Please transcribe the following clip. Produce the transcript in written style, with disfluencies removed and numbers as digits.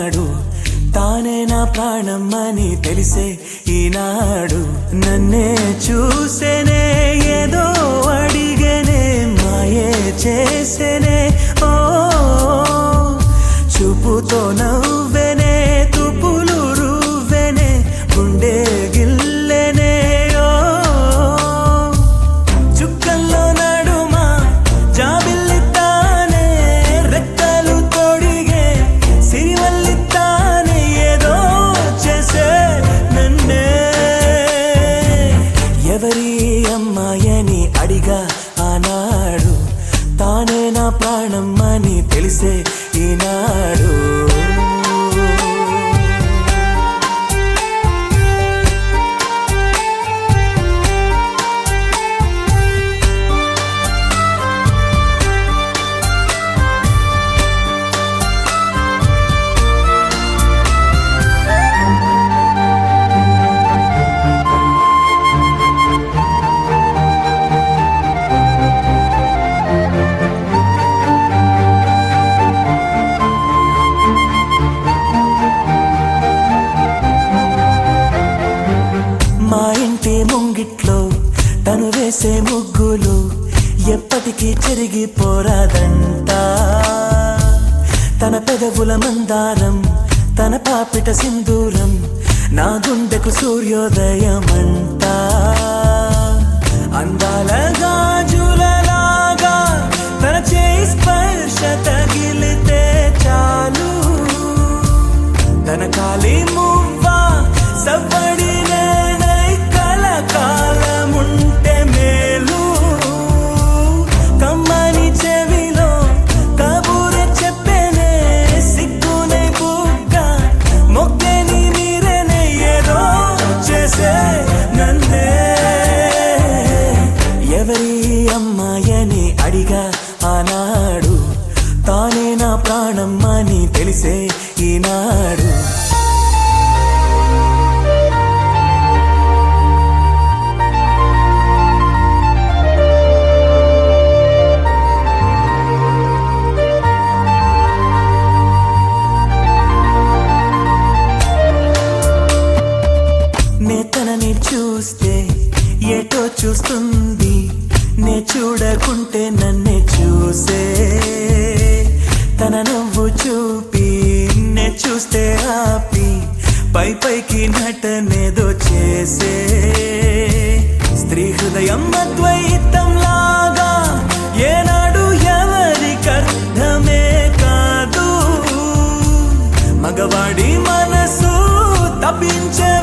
ఈనాడు తానే నా ప్రాణం అని తెలిసే ఈనాడు నన్నే చూసేనే ఏదో అడిగేనే మాయే చేసేనే ఓ చూపుతో నవ్వెనే తుపులు రువ్వెనే గుండె గిల్లెనే ఓ చుక్కల్లో నడుమా జాబిల్లితానే రెక్కలు తొడిగే సిరివల్లితానే ఏదో చేసే నన్నే ఎవరి అమ్మాయని అడిగా ఆనాడు తానే నా ప్రాణం అని తెలిసే ఈనాడు మా ఇంటి ముంగిట్లో తను వేసే ముగ్గులు ఎప్పటికీ చెరిగిపోరాదంట తన పెదవుల మందారం తన పాపిట సింధూరం నా గుండెకు సూర్యోదయమంట అందాల గాజులలాగా తన చేయి స్పర్శ తగిలితే చాలు తన కాలి మువ్వ సవ్వడి కాలముంటే మేలు కమ్మని చెవిలో కబూరే చెప్పేనే సిగ్గునే బుగ్గ మొగ్గని నీరేనే ఏదో చేసే నన్నే ఎవరి అమ్మాయని అడిగా ఆనాడు తానే నా ప్రాణం అని తెలిసే ఈనాడు తనని చూస్తే ఏటో చూస్తుంది నే చూడకుంటే నన్నే చూసే తన నవ్వు చూపి నే చూస్తే ఆపి పై పైకి నటనేదో చేసే స్త్రీ హృదయం అద్వైతం లాగా ఏనాడు ఎవరికర్థమే కాదు మగవాడి మనసు తప్పించే